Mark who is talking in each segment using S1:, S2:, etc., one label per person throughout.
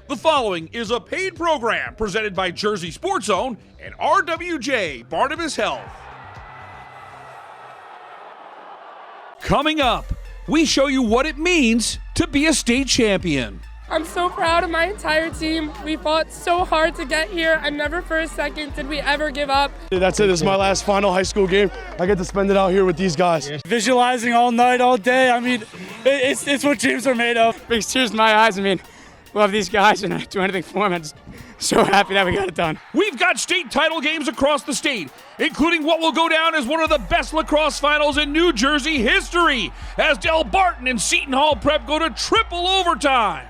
S1: The following is a paid program presented by Jersey Sports Zone and RWJ Barnabas Health. Coming up, we show you what it means to be a state champion.
S2: I'm so proud of my entire team. We fought so hard to get here, and never for a second did we ever give up.
S3: That's it. This is my last final high school game. I get to spend it out here with these guys.
S4: Visualizing all night, all day. I mean, it's what dreams are made of.
S5: Brings tears to my eyes. I mean, love these guys, and I do anything for them. I'm just so happy that we got it done.
S1: We've got state title games across the state, including what will go down as one of the best lacrosse finals in New Jersey history, as Del Barton and Seton Hall Prep go to triple overtime.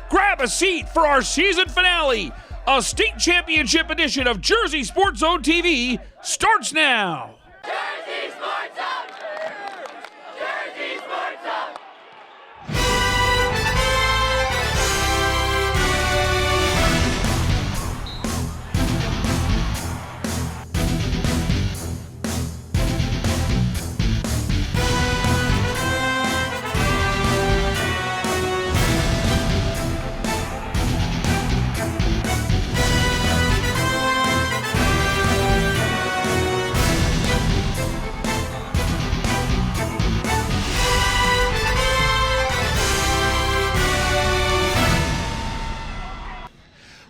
S1: Grab a seat for our season finale. A state championship edition of Jersey Sports Zone TV starts now.
S6: Jersey Sports Zone! Jersey Sports Zone!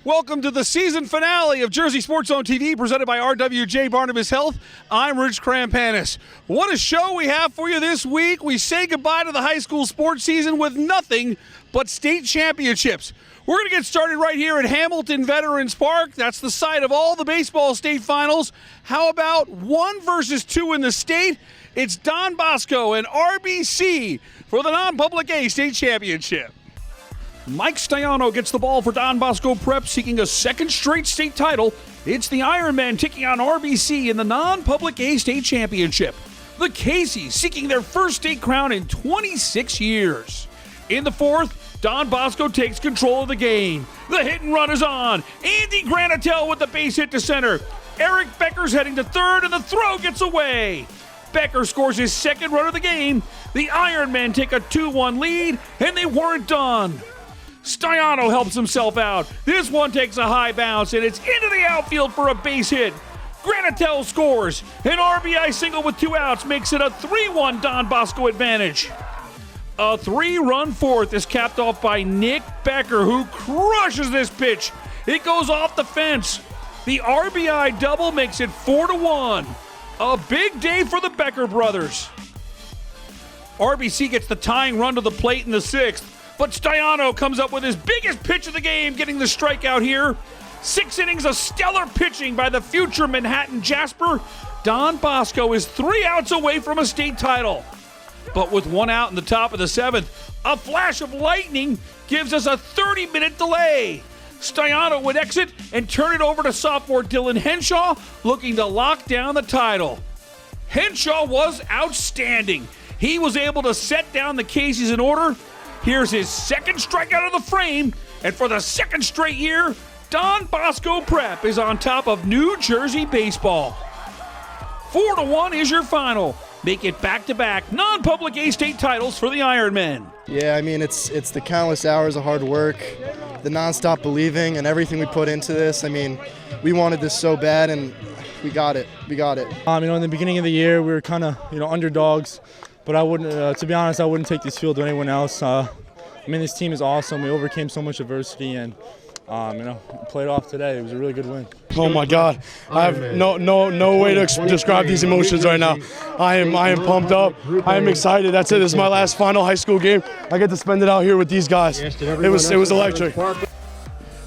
S1: Welcome to the season finale of Jersey Sports Zone TV, presented by RWJ Barnabas Health. I'm Rich Krampanis. What a show we have for you this week. We say goodbye to the high school sports season with nothing but state championships. We're going to get started right here at Hamilton Veterans Park. That's the site of all the baseball state finals. How about 1 versus 2 in the state? It's Don Bosco and RBC for the non-public A state championship. Mike Stiano gets the ball for Don Bosco Prep, seeking a second straight state title. It's the Ironmen taking on RBC in the non-public A state championship. The Caseys seeking their first state crown in 26 years. In the fourth, Don Bosco takes control of the game. The hit and run is on. Andy Granitel with the base hit to center. Eric Becker's heading to third, and the throw gets away. Becker scores his second run of the game. The Ironmen take a 2-1 lead, and they weren't done. Stiano helps himself out. This one takes a high bounce, and it's into the outfield for a base hit. Granitel scores. An RBI single with 2 outs makes it a 3-1 Don Bosco advantage. A 3-run fourth is capped off by Nick Becker, who crushes this pitch. It goes off the fence. The RBI double makes it 4-1. A big day for the Becker brothers. RBC gets the tying run to the plate in the 6th. But Stiano comes up with his biggest pitch of the game, getting the strikeout here. 6 innings of stellar pitching by the future Manhattan Jasper. Don Bosco is 3 outs away from a state title. But with 1 out in the top of the 7th, a flash of lightning gives us a 30-minute delay. Stiano would exit and turn it over to sophomore Dylan Henshaw, looking to lock down the title. Henshaw was outstanding. He was able to set down the Caseys in order. Here's his second strikeout of the frame, and for the second straight year, Don Bosco Prep is on top of New Jersey baseball. 4-1 is your final. Make it back-to-back non-public A state titles for the Ironmen.
S7: Yeah, I mean, it's the countless hours of hard work, the nonstop believing, and everything we put into this. I mean, we wanted this so bad, and we got it. We got it.
S4: In the beginning of the year, we were kind of, underdogs. But I wouldn't, to be honest, I wouldn't take this field to anyone else. This team is awesome. We overcame so much adversity and, played off today. It was a really good win.
S3: Oh my God, I have no way to describe these emotions right now. I am pumped up. I am excited. That's it. This is my last final high school game. I get to spend it out here with these guys. It was electric.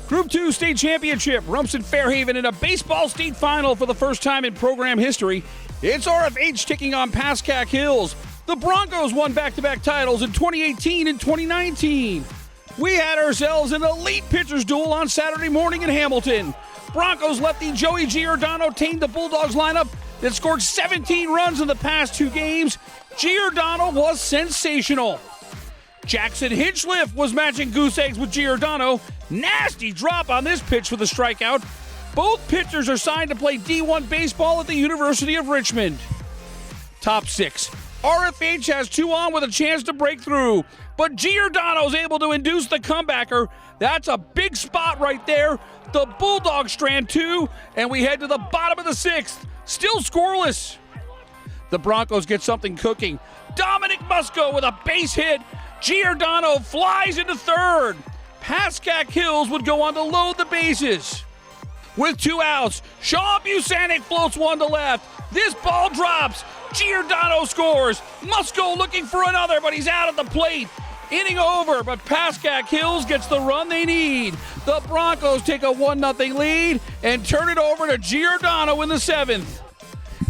S1: Group 2 state championship, Rumson Fairhaven in a baseball state final for the first time in program history. It's RFH taking on Pascack Hills. The Broncos won back-to-back titles in 2018 and 2019. We had ourselves an elite pitchers duel on Saturday morning in Hamilton. Broncos lefty Joey Giordano tamed the Bulldogs lineup that scored 17 runs in the past 2 games. Giordano was sensational. Jackson Hinchliff was matching goose eggs with Giordano. Nasty drop on this pitch for the strikeout. Both pitchers are signed to play D1 baseball at the University of Richmond. Top 6. RFH has 2 on with a chance to break through, but Giordano's able to induce the comebacker. That's a big spot right there. The Bulldogs strand 2, and we head to the bottom of the 6th. Still scoreless. The Broncos get something cooking. Dominic Musco with a base hit. Giordano flies into 3rd. Pascack Hills would go on to load the bases. With 2 outs, Sean Busanik floats one to left. This ball drops. Giordano scores. Musco looking for another, but he's out at the plate. Inning over, but Pascack Hills gets the run they need. The Broncos take a 1-0 lead and turn it over to Giordano in the 7th.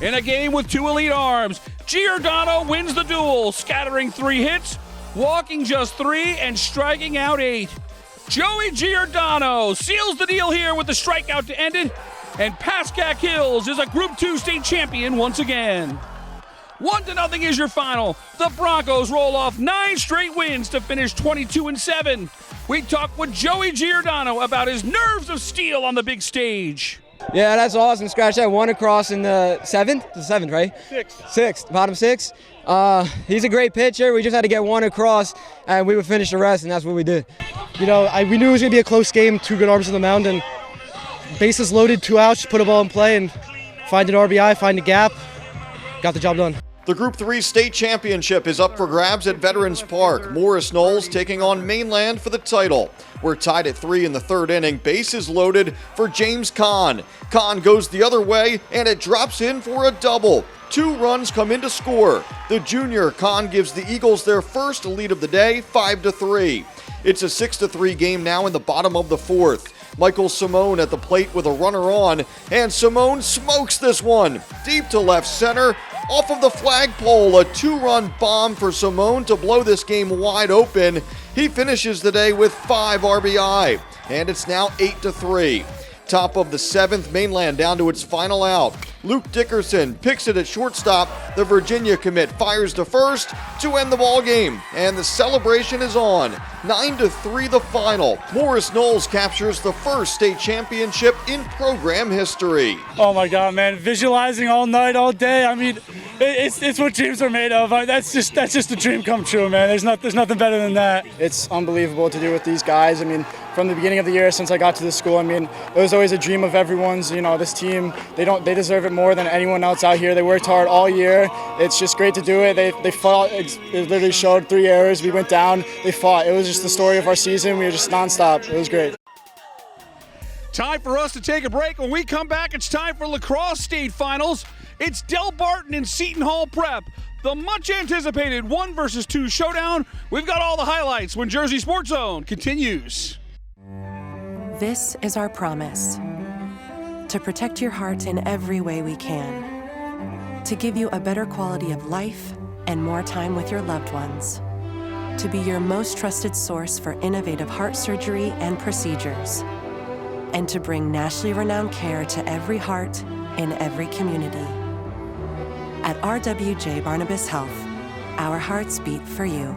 S1: In a game with 2 elite arms, Giordano wins the duel, scattering 3 hits, walking just 3, and striking out 8. Joey Giordano seals the deal here with the strikeout to end it, and Pascack Hills is a Group 2 state champion once again. 1-0 is your final. The Broncos roll off 9 straight wins to finish 22-7. We talk with Joey Giordano about his nerves of steel on the big stage.
S8: Yeah, that's awesome. Scratch that 1 across in the 7th? The 7th, right? 6th, bottom 6. He's a great pitcher. We just had to get 1 across, and we would finish the rest, and that's what we did.
S3: You know, we knew it was going to be a close game, 2 good arms on the mound, and bases loaded, 2 outs, put a ball in play, and find an RBI, find a gap, got the job done.
S9: The Group 3 state championship is up for grabs at Veterans Park. Morris Knowles taking on Mainland for the title. We're tied at 3 in the 3rd inning. Bases loaded for James Kahn. Kahn goes the other way, and it drops in for a double. 2 runs come in to score. The junior, Kahn, gives the Eagles their first lead of the day, 5-3. It's a 6-3 game now in the bottom of the 4th. Michael Simone at the plate with a runner on, and Simone smokes this one. Deep to left center, off of the flagpole, a 2-run bomb for Simone to blow this game wide open. He finishes the day with 5 RBI, and it's now 8-3. Top of the 7th, Mainland down to its final out. Luke Dickerson picks it at shortstop. The Virginia commit fires to first to end the ball game, and the celebration is on. 9-3 the final. Morris Knowles captures the first state championship in program history.
S4: Oh my God, man! Visualizing all night, all day. I mean, it's what dreams are made of. That's just a dream come true, man. There's nothing better than that.
S3: It's unbelievable to do with these guys. I mean, from the beginning of the year, since I got to this school, I mean, it was always a dream of everyone's. You know, this team, they deserve it more than anyone else out here. They worked hard all year. It's just great to do it. They fought. It literally showed 3 errors. We went down. They fought. It was just the story of our season. We were just nonstop. It was great.
S1: Time for us to take a break. When we come back, it's time for lacrosse state finals. It's Del Barton and Seton Hall Prep. The much anticipated 1 versus 2 showdown. We've got all the highlights when Jersey Sports Zone continues.
S10: This is our promise. To protect your heart in every way we can. To give you a better quality of life and more time with your loved ones. To be your most trusted source for innovative heart surgery and procedures. And to bring nationally renowned care to every heart in every community. At RWJ Barnabas Health, our hearts beat for you.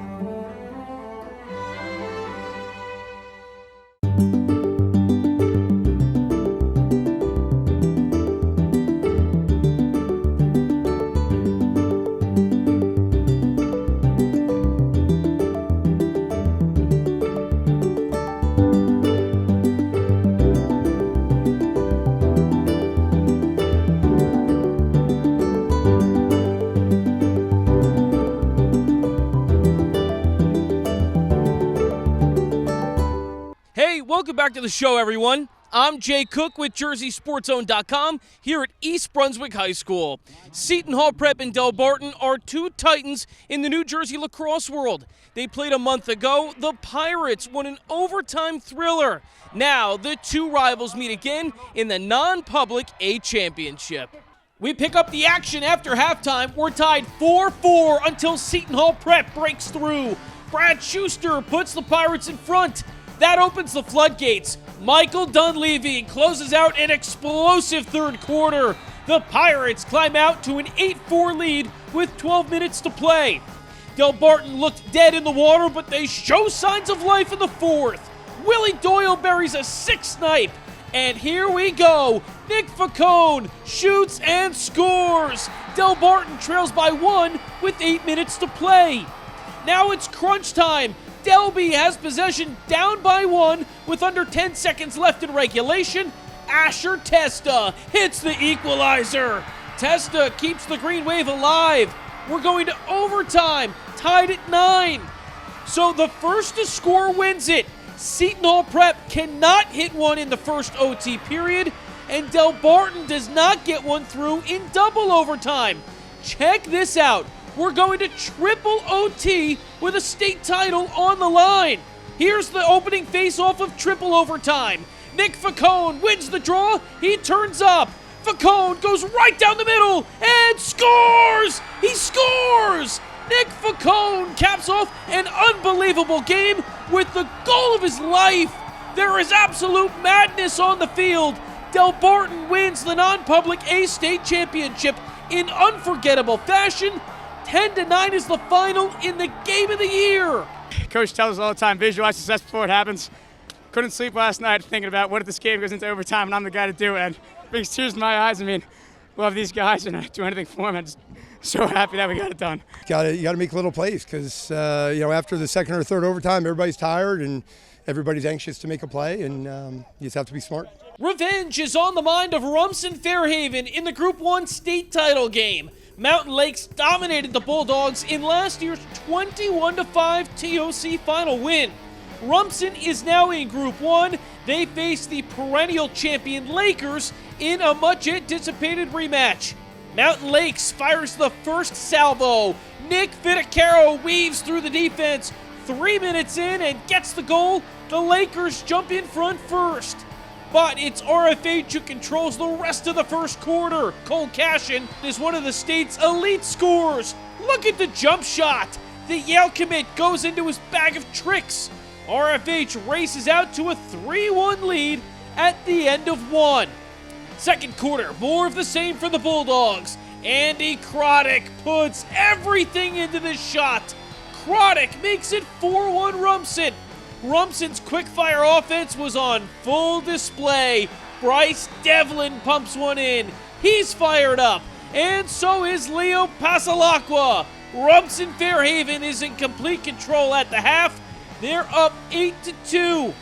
S11: Welcome back to the show, everyone. I'm Jay Cook with JerseySportsZone.com here at East Brunswick High School. Seton Hall Prep and Del Barton are 2 titans in the New Jersey lacrosse world. They played a month ago. The Pirates won an overtime thriller. Now the 2 rivals meet again in the non-public A Championship. We pick up the action after halftime. We're tied 4-4 until Seton Hall Prep breaks through. Brad Schuster puts the Pirates in front. That opens the floodgates. Michael Dunleavy closes out an explosive third quarter. The Pirates climb out to an 8-4 lead with 12 minutes to play. Del Barton looked dead in the water, but they show signs of life in the 4th. Willie Doyle buries a 6th snipe. And here we go. Nick Facone shoots and scores. Del Barton trails by 1 with 8 minutes to play. Now it's crunch time. Delby has possession down by 1 with under 10 seconds left in regulation. Asher Testa hits the equalizer. Testa keeps the Green Wave alive. We're going to overtime, tied at 9. So the first to score wins it. Seton Hall Prep cannot hit one in the first OT period, and Del Barton does not get one through in double overtime. Check this out. We're going to triple OT with a state title on the line. Here's the opening face-off of triple overtime. Nick Facone wins the draw. He turns up. Facone goes right down the middle and scores! He scores! Nick Facone caps off an unbelievable game with the goal of his life. There is absolute madness on the field. Del Barton wins the non-public A state championship in unforgettable fashion. 10-9 is the final in the game of the year.
S5: Coach tells us all the time, visualize success before it happens. Couldn't sleep last night thinking about what if this game goes into overtime and I'm the guy to do it. And brings tears to my eyes. I mean, love these guys and I do anything for them. I'm just so happy that we got it done.
S12: You got to make little plays because after the second or third overtime, everybody's tired and everybody's anxious to make a play, and you just have to be smart.
S11: Revenge is on the mind of Rumson Fairhaven in the Group 1 state title game. Mountain Lakes dominated the Bulldogs in last year's 21-5 TOC final win. Rumson is now in Group 1. They face the perennial champion Lakers in a much-anticipated rematch. Mountain Lakes fires the first salvo. Nick Fittacaro weaves through the defense. 3 minutes in and gets the goal. The Lakers jump in front first. But it's RFH who controls the rest of the first quarter. Cole Cashin is one of the state's elite scorers. Look at the jump shot. The Yale commit goes into his bag of tricks. RFH races out to a 3-1 lead at the end of 1. Second quarter, more of the same for the Bulldogs. Andy Croddick puts everything into this shot. Croddick makes it 4-1 Rumson. Rumson's quick-fire offense was on full display. Bryce Devlin pumps one in. He's fired up. And so is Leo Pasalacqua. Rumson Fairhaven is in complete control at the half. They're up 8-2.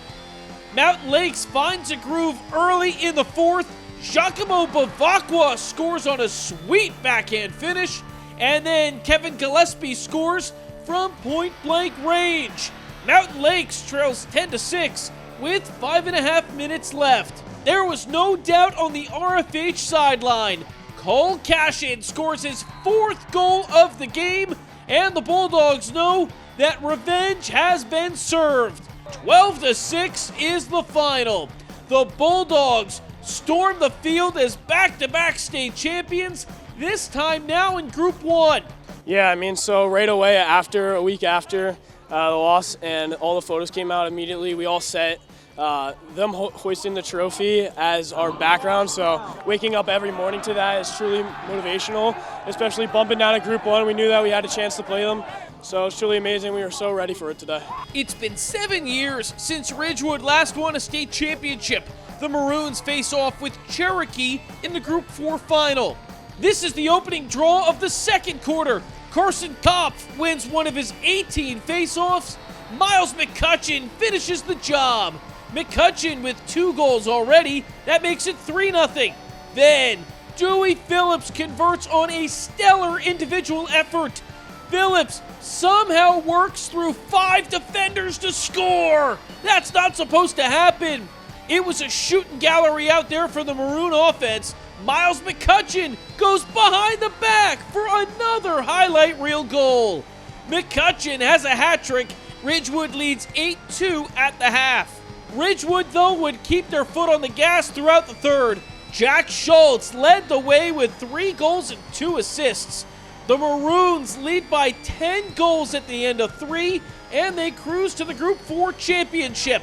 S11: Mountain Lakes finds a groove early in the fourth. Giacomo Bavacqua scores on a sweet backhand finish. And then Kevin Gillespie scores from point-blank range. Mountain Lakes trails 10-6 with 5.5 minutes left. There was no doubt on the RFH sideline. Cole Cashin scores his 4th goal of the game, and the Bulldogs know that revenge has been served. 12-6 is the final. The Bulldogs storm the field as back-to-back state champions, this time now in Group 1.
S13: Yeah, I mean, so right away a week after the loss and all the photos came out immediately, we all set them hoisting the trophy as our background. So waking up every morning to that is truly motivational, especially bumping down at Group 1. We knew that we had a chance to play them. So it's truly amazing. We were so ready for it today.
S11: It's been 7 years since Ridgewood last won a state championship. The Maroons face off with Cherokee in the Group 4 final. This is the opening draw of the second quarter. Carson Kopf wins one of his 18 face-offs. Miles McCutcheon finishes the job. McCutcheon with 2 goals already. That makes it 3-0. Then Dewey Phillips converts on a stellar individual effort. Phillips somehow works through 5 defenders to score. That's not supposed to happen. It was a shooting gallery out there for the Maroon offense. Miles McCutcheon goes behind the back for another highlight reel goal. McCutcheon has a hat trick. Ridgewood leads 8-2 at the half. Ridgewood, though, would keep their foot on the gas throughout the third. Jack Schultz led the way with 3 goals and 2 assists. The Maroons lead by 10 goals at the end of 3, and they cruise to the Group 4 championship.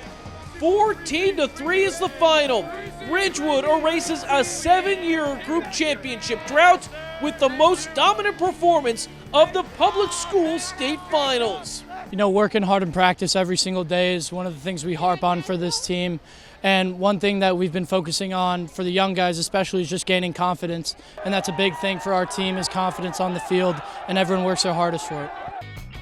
S11: 14-3 is the final. Ridgewood erases a 7-year group championship drought with the most dominant performance of the public school state finals.
S14: You know, working hard in practice every single day is one of the things we harp on for this team. And one thing that we've been focusing on for the young guys especially is just gaining confidence. And that's a big thing for our team is confidence on the field, and everyone works their hardest for it.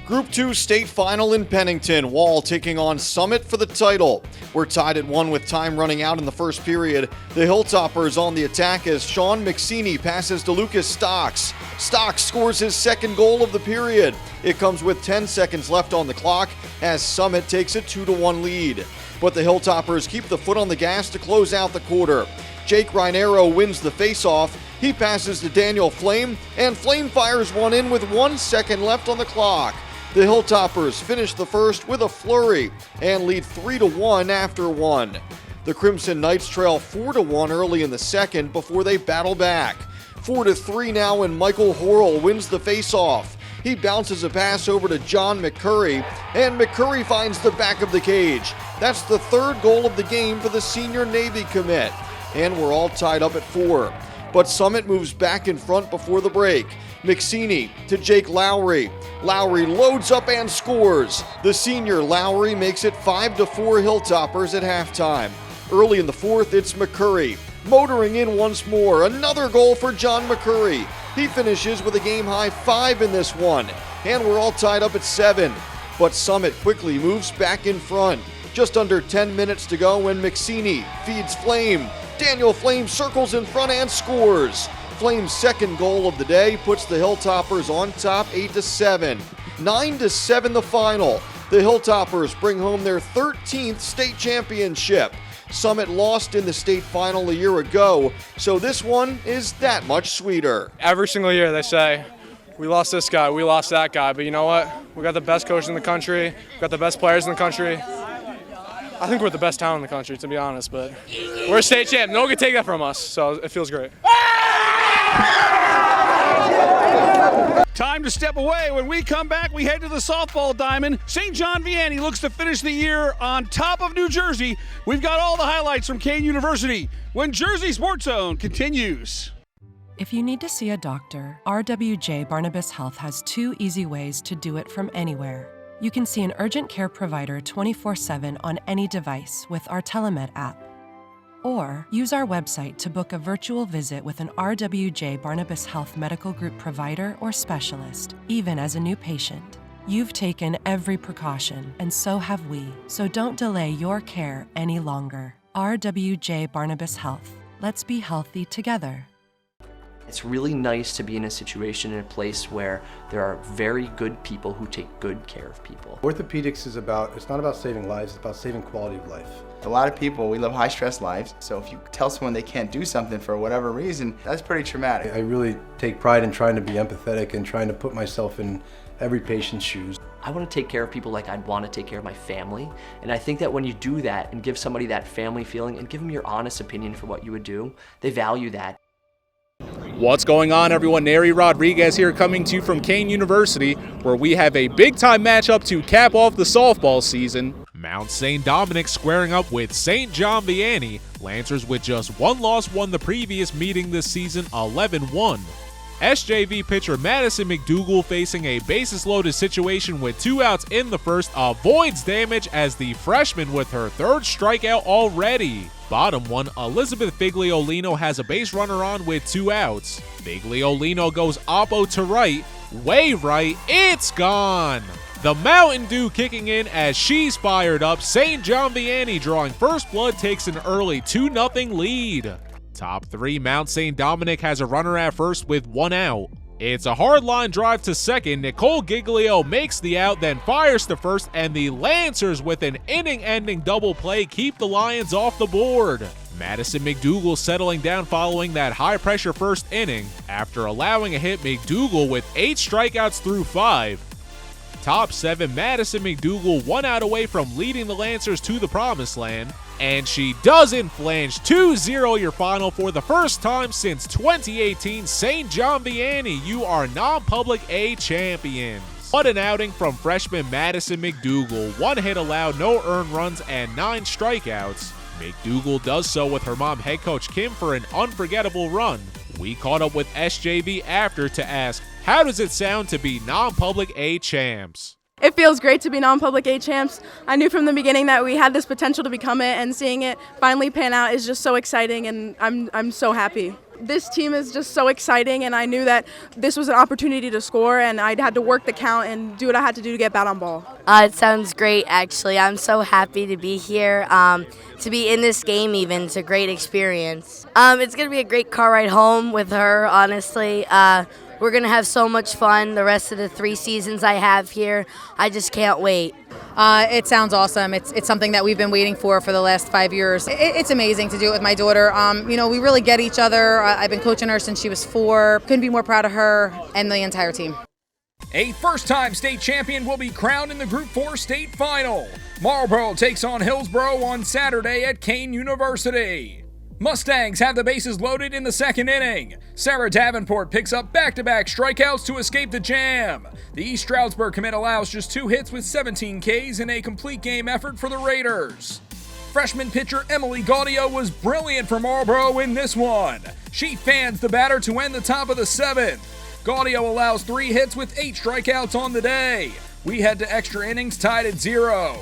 S9: Group 2 state final in Pennington. Wall taking on Summit for the title. We're tied at 1 with time running out in the first period. The Hilltoppers on the attack as Sean McSeany passes to Lucas Stocks. Stocks scores his second goal of the period. It comes with 10 seconds left on the clock as Summit takes a 2-1 lead. But the Hilltoppers keep the foot on the gas to close out the quarter. Jake Reinero wins the faceoff. He passes to Daniel Flame, and Flame fires one in with 1 second left on the clock. The Hilltoppers finish the first with a flurry and lead 3-1 after one. The Crimson Knights trail 4-1 early in the second before they battle back. 4-3 now, and Michael Horrell wins the faceoff. He bounces a pass over to John McCurry, and McCurry finds the back of the cage. That's the third goal of the game for the senior Navy commit, and we're all tied up at 4. But Summit moves back in front before the break. McSeany to Jake Lowry. Lowry loads up and scores. The senior Lowry makes it 5-4 Hilltoppers at halftime. Early in the fourth, it's McCurry. Motoring in once more. Another goal for John McCurry. He finishes with a game-high 5 in this one. And we're all tied up at 7. But Summit quickly moves back in front. Just under 10 minutes to go when McSeany feeds Flame. Daniel Flame circles in front and scores. Flame's second goal of the day puts the Hilltoppers on top 8-7. 9-7 the final. The Hilltoppers bring home their 13th state championship. Summit lost in the state final a year ago, so this one is that much sweeter.
S4: Every single year they say, we lost this guy, we lost that guy, but you know what? We got the best coach in the country, we got the best players in the country. I think we're the best town in the country, to be honest, but we're a state champ. No one can take that from us, so it feels great.
S1: Time to step away. When we come back, we head to the softball diamond. St. John Vianney looks to finish the year on top of New Jersey. We've got all the highlights from Kane University when Jersey Sports Zone continues.
S10: If you need to see a doctor, RWJ Barnabas Health has 2 easy ways to do it from anywhere. You can see an urgent care provider 24/7 on any device with our Telemed app. Or use our website to book a virtual visit with an RWJ Barnabas Health Medical Group provider or specialist, even as a new patient. You've taken every precaution, and so have we. So don't delay your care any longer. RWJ Barnabas Health. Let's be healthy together.
S15: It's really nice to be in a situation, in a place where there are very good people who take good care of people.
S16: Orthopedics is it's not about saving lives, it's about saving quality of life.
S17: A lot of people, we live high stress lives, so if you tell someone they can't do something for whatever reason, that's pretty traumatic.
S16: I really take pride in trying to be empathetic and trying to put myself in every patient's shoes.
S15: I want to take care of people like I'd want to take care of my family, and I think that when you do that and give somebody that family feeling and give them your honest opinion for what you would do, they value that.
S18: What's going on, everyone? Neri Rodriguez here, coming to you from Kane University, where we have a big-time matchup to cap off the softball season. Mount St. Dominic squaring up with St. John Vianney. Lancers with just 1 loss won the previous meeting this season 11-1. SJV pitcher Madison McDougal, facing a bases-loaded situation with 2 outs in the first, avoids damage as the freshman with her 3rd strikeout already. Bottom 1, Elizabeth Figliolino has a base runner on with 2 outs. Figliolino goes oppo to right, way right, it's gone! The Mountain Dew kicking in as she's fired up. St. John Vianney drawing first blood takes an early 2-0 lead. Top 3, Mount St. Dominic has a runner at first with 1 out. It's a hard line drive to second. Nicole Giglio makes the out, then fires to first, and the Lancers with an inning-ending double play keep the Lions off the board. Madison McDougal settling down following that high-pressure first inning. After allowing a hit, McDougal with 8 strikeouts through 5. Top 7, Madison McDougal 1 out away from leading the Lancers to the promised land. And she doesn't flinch. 2-0 your final for the first time since 2018. St. John Vianney, you are non-public A champions. What an outing from freshman Madison McDougal. 1 hit allowed, no earned runs, and 9 strikeouts. McDougal does so with her mom, head coach Kim, for an unforgettable run. We caught up with SJV after to ask, how does it sound to be non-public A champs?
S19: It feels great to be non-public A champs. I knew from the beginning that we had this potential to become it, and seeing it finally pan out is just so exciting, and I'm so happy. This team is just so exciting, and I knew that this was an opportunity to score, and I had to work the count and do what I had to do to get bat on ball.
S20: It sounds great, actually. I'm so happy to be here. To be in this game even, it's a great experience. It's going to be a great car ride home with her, honestly. We're going to have so much fun the rest of the 3 seasons I have here. I just can't wait.
S21: It sounds awesome. It's something that we've been waiting for the last 5 years. It's amazing to do it with my daughter. We really get each other. I've been coaching her since she was 4. Couldn't be more proud of her and the entire team.
S22: A first-time state champion will be crowned in the Group 4 state final. Marlboro takes on Hillsborough on Saturday at Kane University. Mustangs have the bases loaded in the 2nd inning. Sarah Davenport picks up back-to-back strikeouts to escape the jam. The East Stroudsburg commit allows just 2 hits with 17 Ks in a complete game effort for the Raiders. Freshman pitcher Emily Gaudio was brilliant for Marlboro in this one. She fans the batter to end the top of the 7th. Gaudio allows 3 hits with 8 strikeouts on the day. We head to extra innings tied at 0.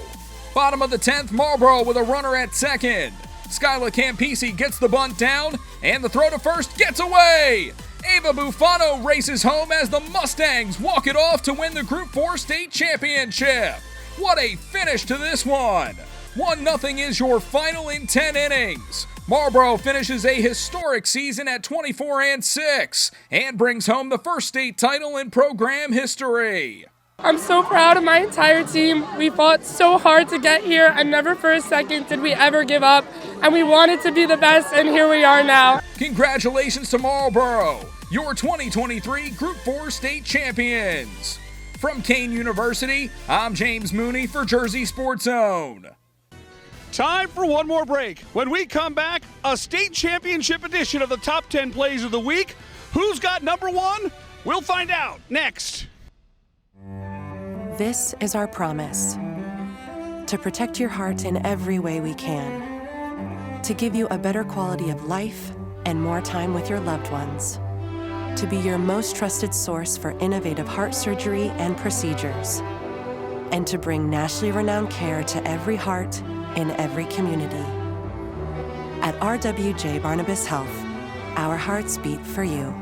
S22: Bottom of the 10th, Marlboro with a runner at 2nd. Skyla Campisi gets the bunt down, and the throw to first gets away. Ava Bufano races home as the Mustangs walk it off to win the Group 4 state championship. What a finish to this one. 1-0 is your final in 10 innings. Marlboro finishes a historic season at 24-6 and brings home the first state title in program history.
S2: I'm so proud of my entire team. We fought so hard to get here, and never for a second did we ever give up. And we wanted to be the best, and here we are now.
S22: Congratulations to Marlboro, your 2023 Group 4 state champions. From Kane University, I'm James Mooney for Jersey Sports Zone.
S1: Time for one more break. When we come back, a state championship edition of the top 10 plays of the week. Who's got number 1? We'll find out next.
S10: This is our promise: to protect your heart in every way we can, to give you a better quality of life and more time with your loved ones, to be your most trusted source for innovative heart surgery and procedures, and to bring nationally renowned care to every heart in every community. At RWJ Barnabas Health, our hearts beat for you.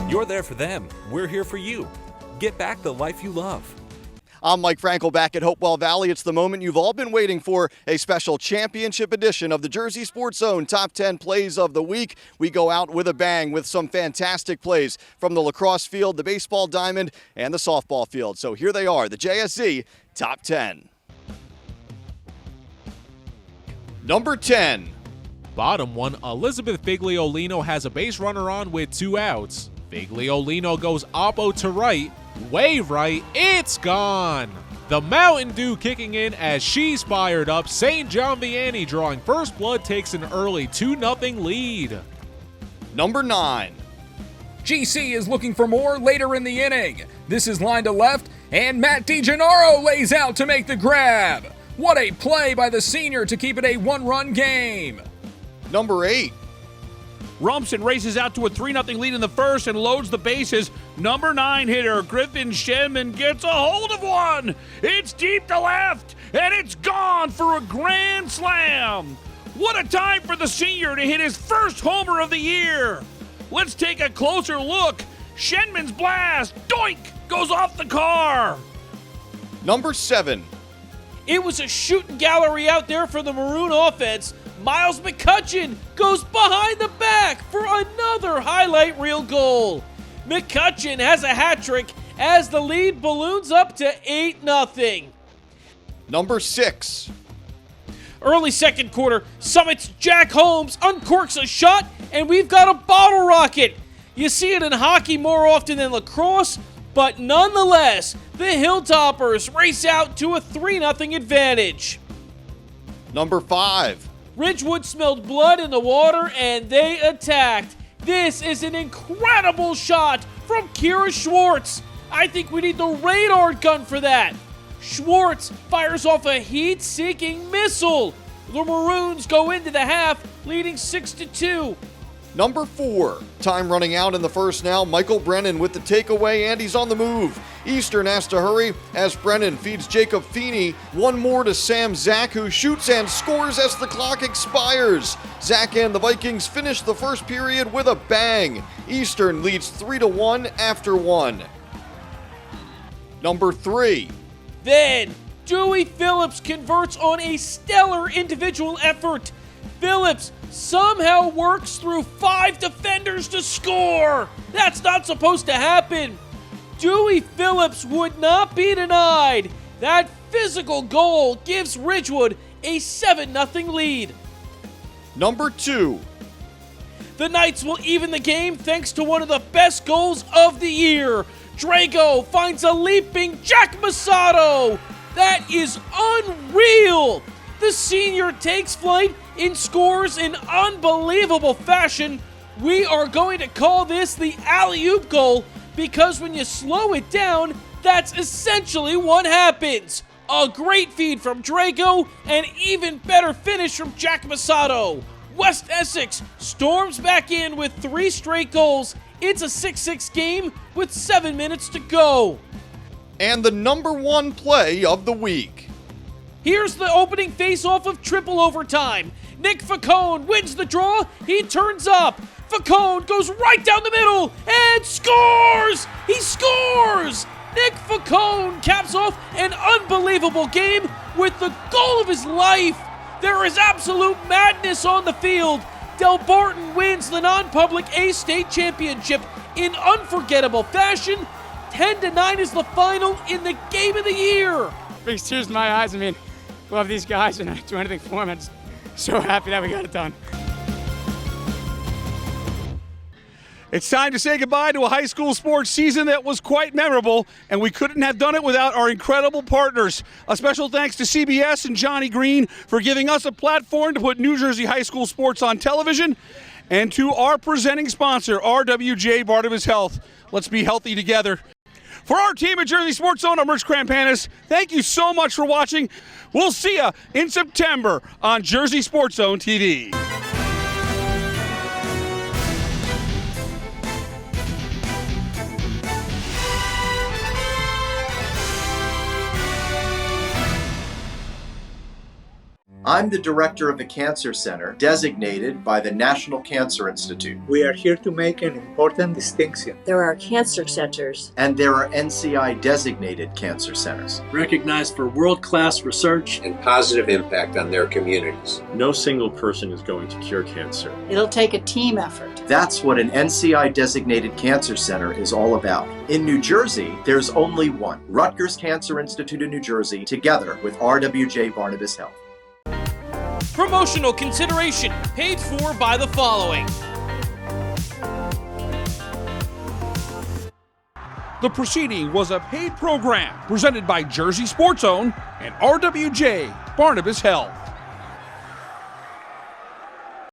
S23: You're there for them. We're here for you. Get back the life you love.
S9: I'm Mike Frankel back at Hopewell Valley. It's the moment you've all been waiting for, a special championship edition of the Jersey Sports Zone Top 10 Plays of the Week. We go out with a bang with some fantastic plays from the lacrosse field, the baseball diamond, and the softball field. So here they are, the JSZ Top 10. Number 10.
S18: Bottom one, Elizabeth Figliolino has a base runner on with 2 outs. Figliolino goes oppo to right, way right, it's gone. The Mountain Dew kicking in as she's fired up. St. John Vianney drawing first blood takes an early 2-0 lead.
S9: Number 9.
S22: GC is looking for more later in the inning. This is line to left, and Matt DiGennaro lays out to make the grab. What a play by the senior to keep it a 1-run game.
S9: Number 8.
S1: Rumson races out to a 3-0 lead in the first and loads the bases. Number 9 hitter Griffin Shenman gets a hold of one. It's deep to left, and it's gone for a grand slam. What a time for the senior to hit his first homer of the year. Let's take a closer look. Shenman's blast, doink, goes off the car.
S9: Number 7.
S11: It was a shooting gallery out there for the Maroon offense. Miles McCutcheon goes behind the back for another highlight reel goal. McCutcheon has a hat trick as the lead balloons up to 8-0.
S9: Number 6.
S11: Early second quarter, Summit's Jack Holmes uncorks a shot, and we've got a bottle rocket. You see it in hockey more often than lacrosse, but nonetheless, the Hilltoppers race out to a 3-0 advantage.
S9: Number 5.
S11: Ridgewood smelled blood in the water, and they attacked. This is an incredible shot from Kira Schwartz. I think we need the radar gun for that. Schwartz fires off a heat-seeking missile. The Maroons go into the half, leading 6-2.
S9: Number 4. Time running out in the first now. Michael Brennan with the takeaway, and he's on the move. Eastern has to hurry as Brennan feeds Jacob Feeney. One more to Sam Zach, who shoots and scores as the clock expires. Zach and the Vikings finish the first period with a bang. Eastern leads 3-1 after 1. Number 3.
S11: Then, Dewey Phillips converts on a stellar individual effort. Phillips somehow works through 5 defenders to score. That's not supposed to happen. Dewey Phillips would not be denied. That physical goal gives Ridgewood a 7-0 lead.
S9: Number 2.
S11: The Knights will even the game thanks to one of the best goals of the year. Drago finds a leaping Jack Masato. That is unreal. The senior takes flight and scores in unbelievable fashion. We are going to call this the alley-oop goal because when you slow it down, that's essentially what happens. A great feed from Drago and even better finish from Jack Masato. West Essex storms back in with 3 straight goals. It's a 6-6 game with 7 minutes to go.
S9: And the number 1 play of the week.
S11: Here's the opening face-off of triple overtime. Nick Facone wins the draw. He turns up. Facone goes right down the middle and scores! He scores! Nick Facone caps off an unbelievable game with the goal of his life. There is absolute madness on the field. Del Barton wins the non-public A state championship in unforgettable fashion. 10-9 is the final in the game of the year.
S5: Brings tears to my eyes. I mean, love these guys, and I'd do anything for them. I'm just so happy that we got it done.
S1: It's time to say goodbye to a high school sports season that was quite memorable, and we couldn't have done it without our incredible partners. A special thanks to CBS and Johnny Green for giving us a platform to put New Jersey high school sports on television, and to our presenting sponsor, RWJ Barnabas Health. Let's be healthy together. For our team at Jersey Sports Zone, I'm Rich Krampanis. Thank you so much for watching. We'll see you in September on Jersey Sports Zone TV.
S6: I'm the director of the Cancer Center, designated by the National Cancer Institute.
S7: We are here to make an important distinction.
S8: There are cancer centers.
S6: And there are NCI-designated cancer centers.
S24: Recognized for world-class research
S25: and positive impact on their communities.
S26: No single person is going to cure cancer.
S8: It'll take a team effort.
S6: That's what an NCI-designated cancer center is all about. In New Jersey, there's only one. Rutgers Cancer Institute in New Jersey, together with RWJ Barnabas Health.
S11: Promotional consideration paid for by the following.
S1: The proceeding was a paid program presented by Jersey Sports Zone and RWJ Barnabas Health.